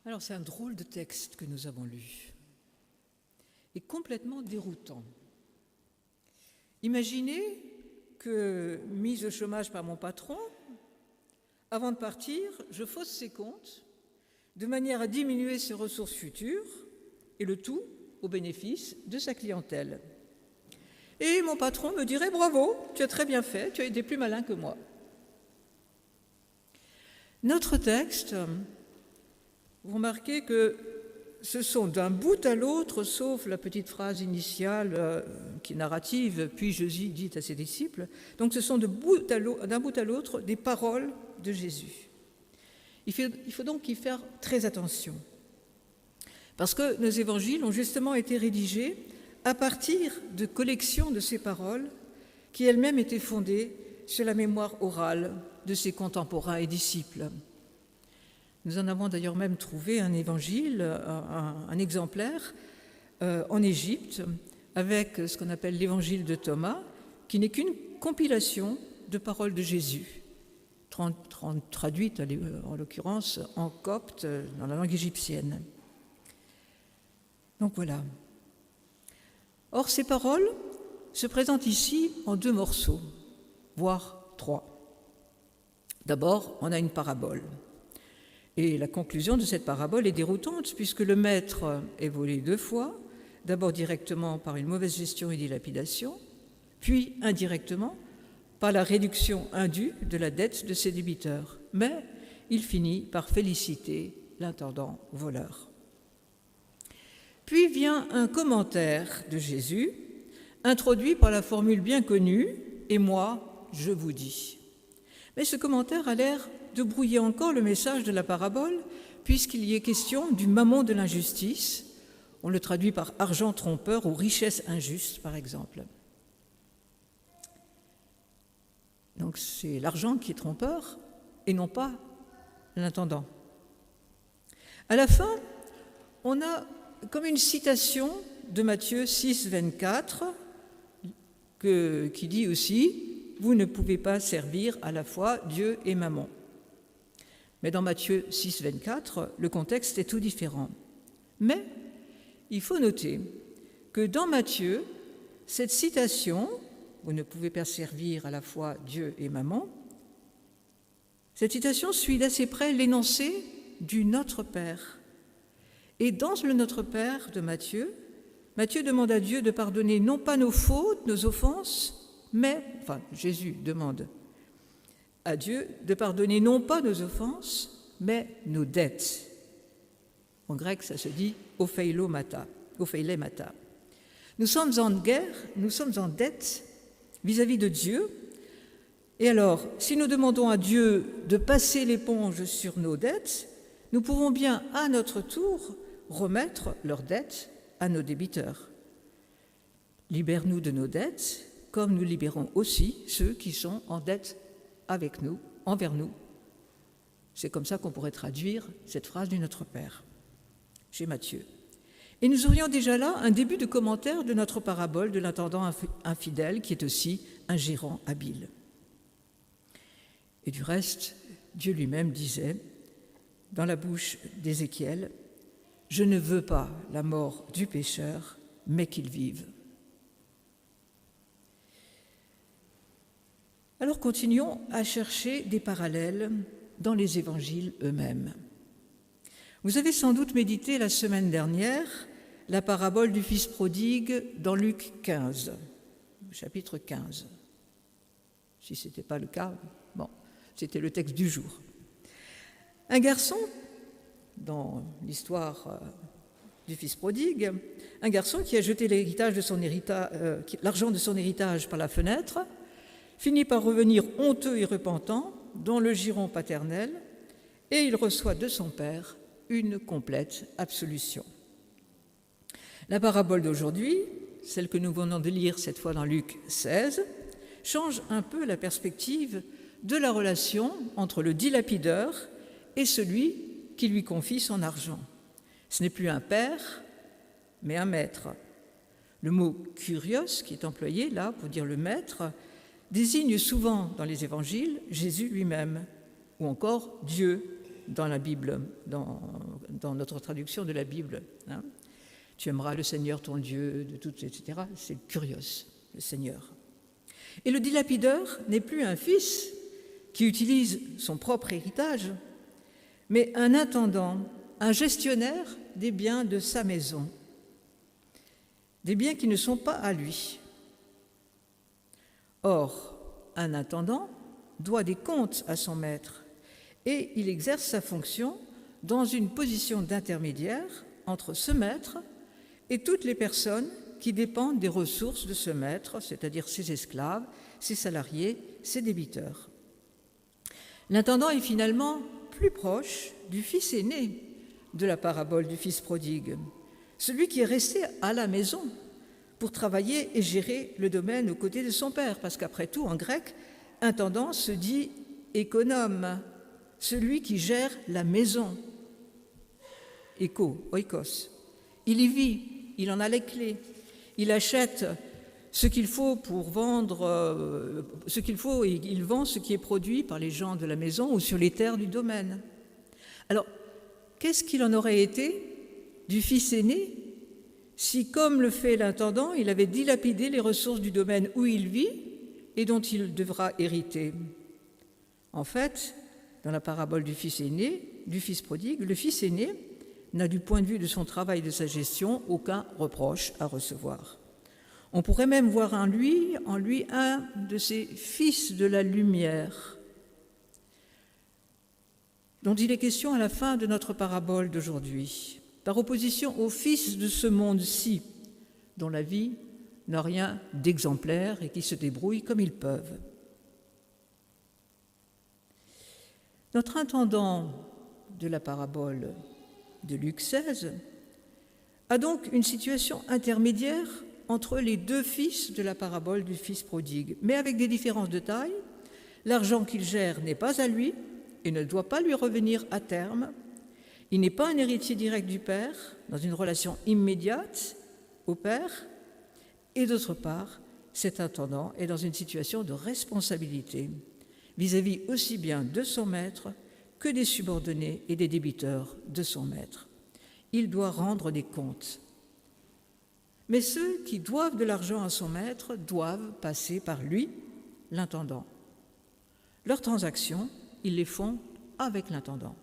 Alors c'est un drôle de texte que nous avons lu, et complètement déroutant. Imaginez que, mise au chômage par mon patron, avant de partir, je fausse ses comptes de manière à diminuer ses ressources futures, et le tout au bénéfice de sa clientèle. Et mon patron me dirait « Bravo, tu as très bien fait, tu as été plus malin que moi ». Notre texte, vous remarquez que ce sont d'un bout à l'autre, sauf la petite phrase initiale qui est narrative, puis Jésus dit à ses disciples, donc ce sont d'un bout à l'autre des paroles de Jésus. Il faut donc y faire très attention, parce que nos évangiles ont justement été rédigés à partir de collections de ces paroles qui elles-mêmes étaient fondées sur la mémoire orale de ses contemporains et disciples. Nous en avons d'ailleurs même trouvé un évangile, un exemplaire en Égypte, avec ce qu'on appelle l'évangile de Thomas, qui n'est qu'une compilation de paroles de Jésus, traduites en l'occurrence en copte, dans la langue égyptienne. Donc voilà. Or, ces paroles se présentent ici en 2 morceaux, voire 3. D'abord, on a une parabole. Et la conclusion de cette parabole est déroutante, puisque le maître est volé 2 fois, d'abord directement par une mauvaise gestion et dilapidation, puis indirectement par la réduction indue de la dette de ses débiteurs. Mais il finit par féliciter l'intendant voleur. Puis vient un commentaire de Jésus, introduit par la formule bien connue « Et moi, je vous dis ». Mais ce commentaire a l'air de brouiller encore le message de la parabole, puisqu'il y est question du mammon de l'injustice. On le traduit par argent trompeur ou richesse injuste, par exemple. Donc c'est l'argent qui est trompeur et non pas l'intendant. À la fin, on a comme une citation de Matthieu 6, 24, qui dit aussi « Vous ne pouvez pas servir à la fois Dieu et Mammon ». Mais dans Matthieu 6, 24, le contexte est tout différent. Mais il faut noter que dans Matthieu, cette citation « Vous ne pouvez pas servir à la fois Dieu et Mammon », cette citation suit d'assez près l'énoncé du Notre Père. Et dans le Notre Père de Matthieu, Matthieu demande à Dieu de pardonner non pas nos fautes, nos offenses, Jésus demande à Dieu de pardonner non pas nos offenses, mais nos dettes. En grec, ça se dit opheilemata. Nous sommes en guerre, nous sommes en dette vis-à-vis de Dieu. Et alors, si nous demandons à Dieu de passer l'éponge sur nos dettes, nous pouvons bien, à notre tour, remettre leurs dettes à nos débiteurs. Libère-nous de nos dettes, comme nous libérons aussi ceux qui sont en dette avec nous, envers nous. C'est comme ça qu'on pourrait traduire cette phrase du Notre Père, chez Matthieu. Et nous aurions déjà là un début de commentaire de notre parabole de l'intendant infidèle, qui est aussi un gérant habile. Et du reste, Dieu lui-même disait, dans la bouche d'Ézéchiel, « Je ne veux pas la mort du pécheur, mais qu'il vive. » Alors continuons à chercher des parallèles dans les évangiles eux-mêmes. Vous avez sans doute médité la semaine dernière la parabole du fils prodigue dans Luc 15, chapitre 15. Si ce n'était pas le cas, c'était le texte du jour. Un garçon, dans l'histoire du fils prodigue, un garçon qui a jeté l'argent de son héritage par la fenêtre, finit par revenir honteux et repentant dans le giron paternel, et il reçoit de son père une complète absolution. La parabole d'aujourd'hui, celle que nous venons de lire cette fois dans Luc 16, change un peu la perspective de la relation entre le dilapideur et celui qui lui confie son argent. Ce n'est plus un père, mais un maître. Le mot « kurios » qui est employé là pour dire le maître désigne souvent dans les évangiles Jésus lui-même, ou encore Dieu, dans la Bible, dans notre traduction de la Bible. Hein. Tu aimeras le Seigneur ton Dieu, de tout, etc. C'est le Kyrios, le Seigneur. Et le dilapideur n'est plus un fils qui utilise son propre héritage, mais un intendant, un gestionnaire des biens de sa maison, des biens qui ne sont pas à lui. Or, un intendant doit des comptes à son maître et il exerce sa fonction dans une position d'intermédiaire entre ce maître et toutes les personnes qui dépendent des ressources de ce maître, c'est-à-dire ses esclaves, ses salariés, ses débiteurs. L'intendant est finalement plus proche du fils aîné de la parabole du fils prodigue, celui qui est resté à la maison pour travailler et gérer le domaine aux côtés de son père, parce qu'après tout, en grec, intendant se dit économe, celui qui gère la maison. Oikos. Il y vit, il en a les clés, il achète ce qu'il faut pour vendre ce qu'il faut et il vend ce qui est produit par les gens de la maison ou sur les terres du domaine. Alors, qu'est-ce qu'il en aurait été du fils aîné si, comme le fait l'intendant, il avait dilapidé les ressources du domaine où il vit et dont il devra hériter? En fait, dans la parabole du fils aîné, du fils prodigue, le fils aîné n'a du point de vue de son travail et de sa gestion aucun reproche à recevoir. On pourrait même voir en lui un de ces fils de la lumière dont il est question à la fin de notre parabole d'aujourd'hui, par opposition aux fils de ce monde-ci, dont la vie n'a rien d'exemplaire et qui se débrouillent comme ils peuvent. Notre intendant de la parabole de Luc 16 a donc une situation intermédiaire entre les deux fils de la parabole du fils prodigue, mais avec des différences de taille. L'argent qu'il gère n'est pas à lui et ne doit pas lui revenir à terme. Il n'est pas un héritier direct du père, dans une relation immédiate au père, et d'autre part, cet intendant est dans une situation de responsabilité vis-à-vis aussi bien de son maître que des subordonnés et des débiteurs de son maître. Il doit rendre des comptes. Mais ceux qui doivent de l'argent à son maître doivent passer par lui, l'intendant. Leurs transactions, ils les font avec l'intendant.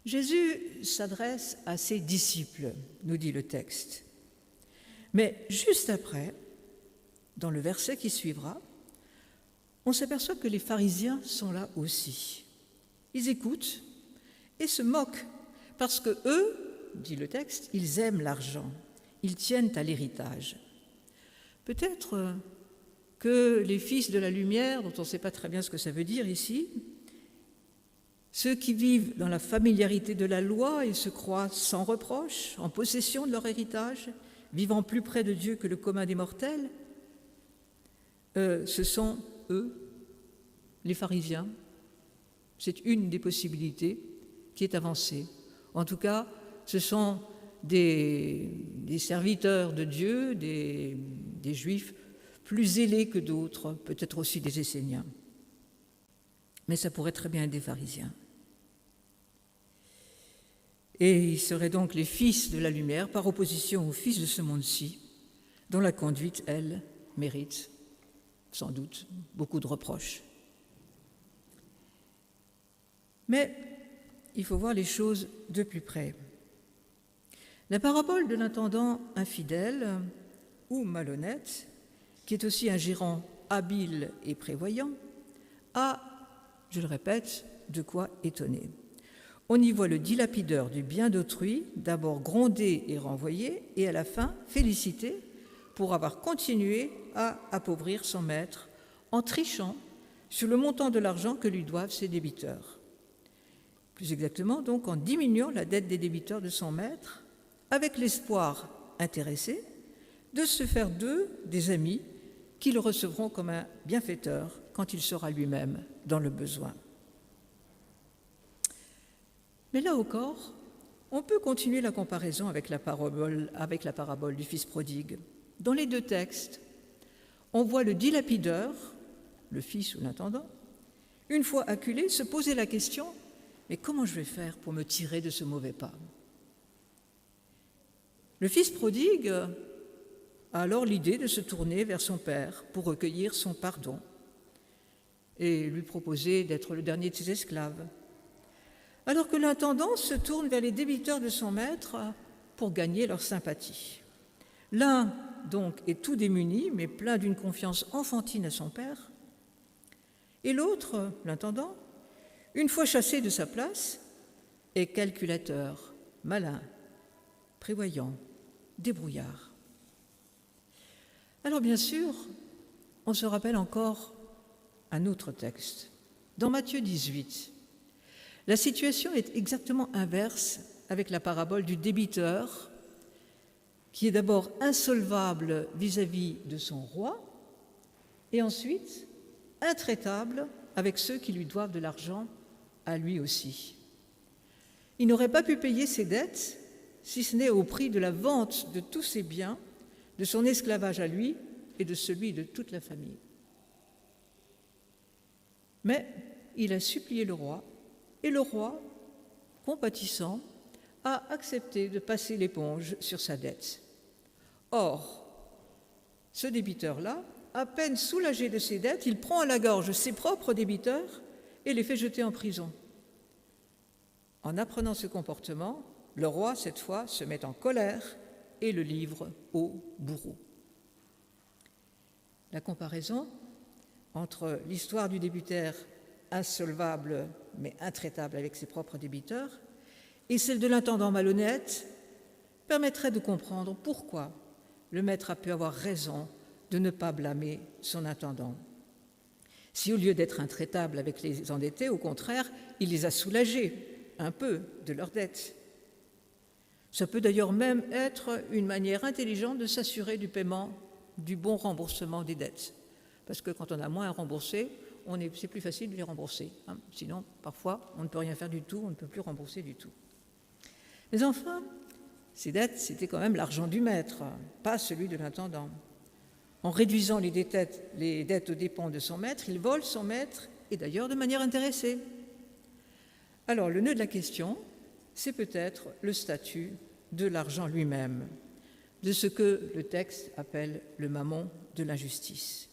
Jésus s'adresse à ses disciples, nous dit le texte. Mais juste après, dans le verset qui suivra, on s'aperçoit que les pharisiens sont là aussi. Ils écoutent et se moquent parce que eux, dit le texte, ils aiment l'argent, ils tiennent à l'héritage. Peut-être que les fils de la lumière, dont on ne sait pas très bien ce que ça veut dire ici, ceux qui vivent dans la familiarité de la loi et se croient sans reproche, en possession de leur héritage, vivant plus près de Dieu que le commun des mortels, ce sont eux, les pharisiens. C'est une des possibilités qui est avancée. En tout cas, ce sont des serviteurs de Dieu, des Juifs plus zélés que d'autres, peut-être aussi des Esséniens. Mais ça pourrait très bien être des pharisiens. Et ils seraient donc les fils de la lumière par opposition aux fils de ce monde-ci, dont la conduite, elle, mérite sans doute beaucoup de reproches. Mais il faut voir les choses de plus près. La parabole de l'intendant infidèle ou malhonnête, qui est aussi un gérant habile et prévoyant, a, je le répète, de quoi étonner. On y voit le dilapideur du bien d'autrui, d'abord grondé et renvoyé, et à la fin félicité pour avoir continué à appauvrir son maître en trichant sur le montant de l'argent que lui doivent ses débiteurs. Plus exactement, donc, en diminuant la dette des débiteurs de son maître, avec l'espoir intéressé de se faire d'eux des amis qui le recevront comme un bienfaiteur quand il sera lui-même dans le besoin. Mais là encore, on peut continuer la comparaison avec la parabole du fils prodigue. Dans les deux textes, on voit le dilapideur, le fils ou l'intendant, une fois acculé, se posait la question « Mais comment je vais faire pour me tirer de ce mauvais pas ?» Le fils prodigue a alors l'idée de se tourner vers son père pour recueillir son pardon et lui proposer d'être le dernier de ses esclaves, alors que l'intendant se tourne vers les débiteurs de son maître pour gagner leur sympathie. L'un, donc, est tout démuni, mais plein d'une confiance enfantine à son père, et l'autre, l'intendant, une fois chassé de sa place, est calculateur, malin, prévoyant, débrouillard. Alors bien sûr, on se rappelle encore un autre texte. Dans Matthieu 18, la situation est exactement inverse avec la parabole du débiteur, qui est d'abord insolvable vis-à-vis de son roi, et ensuite intraitable avec ceux qui lui doivent de l'argent à lui aussi. Il n'aurait pas pu payer ses dettes si ce n'est au prix de la vente de tous ses biens, de son esclavage à lui et de celui de toute la famille. Mais il a supplié le roi, et le roi, compatissant, a accepté de passer l'éponge sur sa dette. Or, ce débiteur-là, à peine soulagé de ses dettes, il prend à la gorge ses propres débiteurs et les fait jeter en prison. En apprenant ce comportement, le roi, cette fois, se met en colère et le livre au bourreau. La comparaison entre l'histoire du débiteur insolvable mais intraitable avec ses propres débiteurs et celle de l'intendant malhonnête permettrait de comprendre pourquoi le maître a pu avoir raison de ne pas blâmer son intendant. Si au lieu d'être intraitable avec les endettés, au contraire, il les a soulagés un peu de leurs dettes. Ça peut d'ailleurs même être une manière intelligente de s'assurer du paiement, du bon remboursement des dettes. Parce que quand on a moins à rembourser, c'est plus facile de les rembourser. Sinon, parfois, on ne peut rien faire du tout, on ne peut plus rembourser du tout. Mais enfin, ces dettes, c'était quand même l'argent du maître, pas celui de l'intendant. En réduisant les dettes aux dépens de son maître, il vole son maître, et d'ailleurs de manière intéressée. Alors, le nœud de la question, c'est peut-être le statut de l'argent lui-même, de ce que le texte appelle le mammon de l'injustice.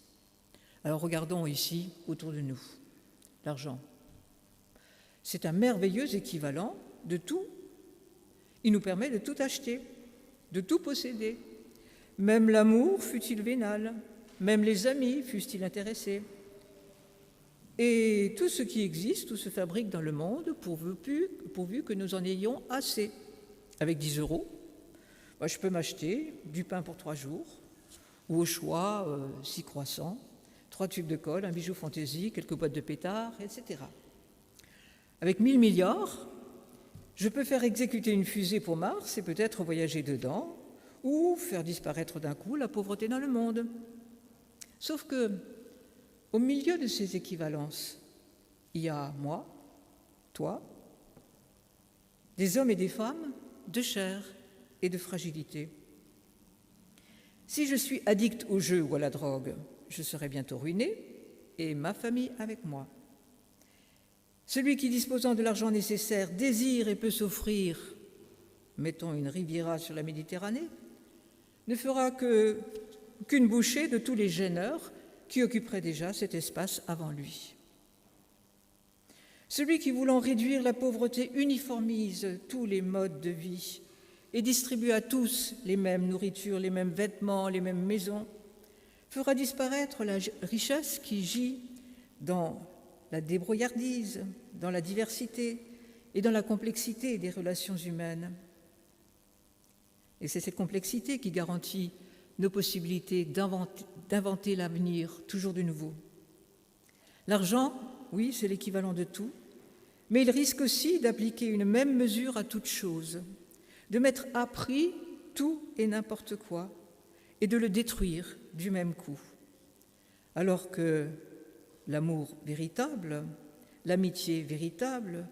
Alors, regardons ici autour de nous. L'argent. C'est un merveilleux équivalent de tout. Il nous permet de tout acheter, de tout posséder. Même l'amour fût-il vénal, même les amis fussent-ils intéressés. Et tout ce qui existe, tout se fabrique dans le monde pourvu que nous en ayons assez. Avec 10 €, je peux m'acheter du pain pour 3 jours, ou au choix 6 croissants, 3 tubes de colle, un bijou fantaisie, quelques boîtes de pétards, etc. Avec 1000 milliards, je peux faire exécuter une fusée pour Mars et peut-être voyager dedans, ou faire disparaître d'un coup la pauvreté dans le monde. Sauf que, au milieu de ces équivalences, il y a moi, toi, des hommes et des femmes de chair et de fragilité. Si je suis addict au jeu ou à la drogue, je serai bientôt ruiné et ma famille avec moi. Celui qui, disposant de l'argent nécessaire, désire et peut s'offrir, mettons une Riviera sur la Méditerranée, ne fera qu'une bouchée de tous les gêneurs qui occuperaient déjà cet espace avant lui. Celui qui, voulant réduire la pauvreté, uniformise tous les modes de vie et distribue à tous les mêmes nourritures, les mêmes vêtements, les mêmes maisons, fera disparaître la richesse qui gît dans la débrouillardise, dans la diversité et dans la complexité des relations humaines. Et c'est cette complexité qui garantit nos possibilités d'inventer l'avenir toujours de nouveau. L'argent, oui, c'est l'équivalent de tout, mais il risque aussi d'appliquer une même mesure à toute chose, de mettre à prix tout et n'importe quoi et de le détruire du même coup. Alors que l'amour véritable, l'amitié véritable,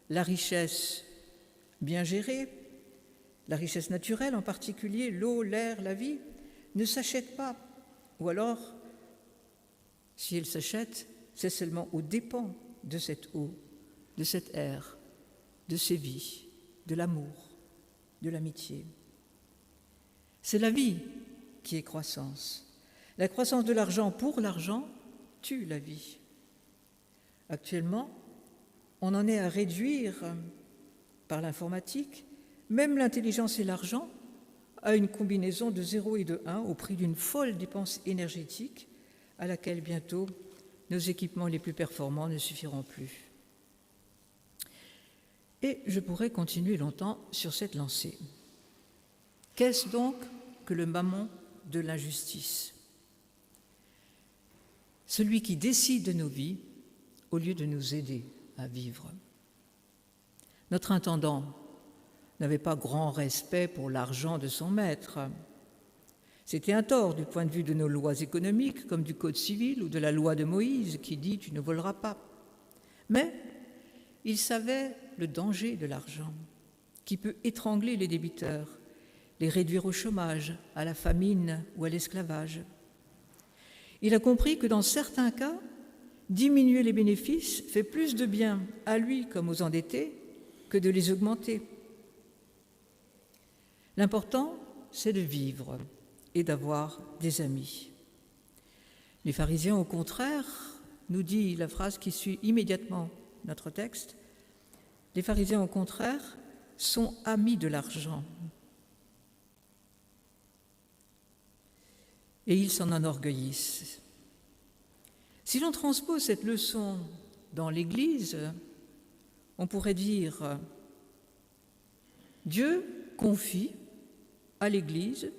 la richesse bien gérée, la richesse naturelle en particulier, l'eau, l'air, la vie, ne s'achètent pas. Ou alors, si elles s'achètent, c'est seulement aux dépens de cette eau, de cet air, de ces vies, de l'amour, de l'amitié. C'est la vie qui est croissance. La croissance de l'argent pour l'argent tue la vie. Actuellement, on en est à réduire, par l'informatique, même l'intelligence et l'argent à une combinaison de 0 et de 1 au prix d'une folle dépense énergétique à laquelle bientôt nos équipements les plus performants ne suffiront plus. Et je pourrais continuer longtemps sur cette lancée. Qu'est-ce donc que le mammon de l'injustice? Celui qui décide de nos vies au lieu de nous aider à vivre. Notre intendant n'avait pas grand respect pour l'argent de son maître. C'était un tort du point de vue de nos lois économiques, comme du Code civil ou de la loi de Moïse qui dit « tu ne voleras pas ». Mais il savait le danger de l'argent, qui peut étrangler les débiteurs, les réduire au chômage, à la famine ou à l'esclavage. Il a compris que dans certains cas, diminuer les bénéfices fait plus de bien à lui comme aux endettés que de les augmenter. L'important, c'est de vivre et d'avoir des amis. Les pharisiens, au contraire, nous dit la phrase qui suit immédiatement notre texte, les pharisiens, au contraire, sont amis de l'argent. Et ils s'en enorgueillissent. Si l'on transpose cette leçon dans l'Église, on pourrait dire Dieu confie à l'Église,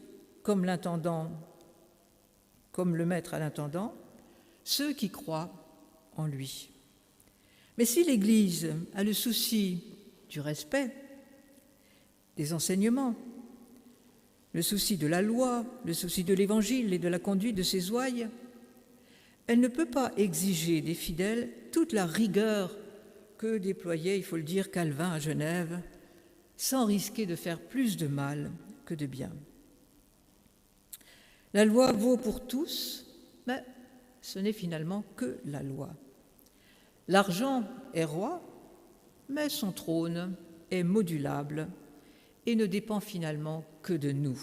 comme l'intendant, comme le maître à l'intendant, ceux qui croient en lui. Mais si l'Église a le souci du respect, des enseignements, le souci de la loi, le souci de l'Évangile et de la conduite de ses ouailles, elle ne peut pas exiger des fidèles toute la rigueur que déployait, il faut le dire, Calvin à Genève, sans risquer de faire plus de mal que de bien. La loi vaut pour tous, mais ce n'est finalement que la loi. L'argent est roi, mais son trône est modulable et ne dépend finalement que de nous.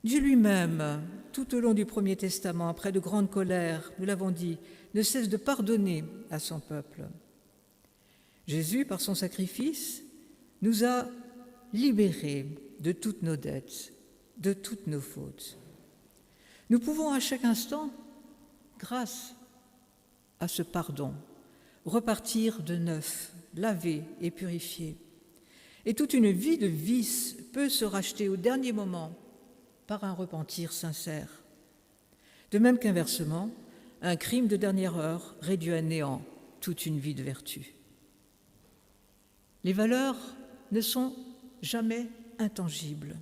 Dieu lui-même, tout au long du Premier Testament, après de grandes colères, nous l'avons dit, ne cesse de pardonner à son peuple. Jésus, par son sacrifice, nous a libérés de toutes nos dettes, de toutes nos fautes. Nous pouvons à chaque instant, grâce à ce pardon, repartir de neuf, lavé et purifié. Et toute une vie de vice peut se racheter au dernier moment par un repentir sincère. De même qu'inversement, un crime de dernière heure réduit à néant toute une vie de vertu. Les valeurs ne sont jamais intangibles.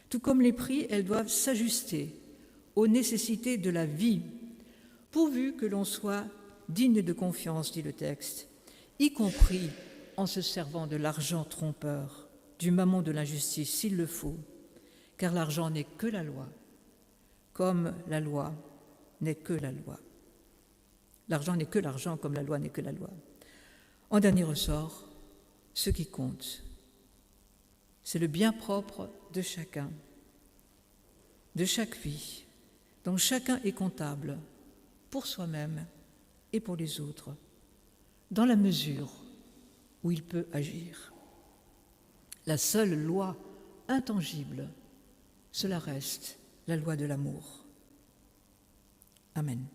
Tout comme les prix, elles doivent s'ajuster aux nécessités de la vie, pourvu que l'on soit digne de confiance, dit le texte, y compris en se servant de l'argent trompeur, du mammon de l'injustice, s'il le faut, car l'argent n'est que la loi, comme la loi n'est que la loi. L'argent n'est que l'argent, comme la loi n'est que la loi. En dernier ressort, ce qui compte, c'est le bien propre de chacun, de chaque vie, dont chacun est comptable pour soi-même et pour les autres, dans la mesure où il peut agir. La seule loi intangible, cela reste la loi de l'amour. Amen.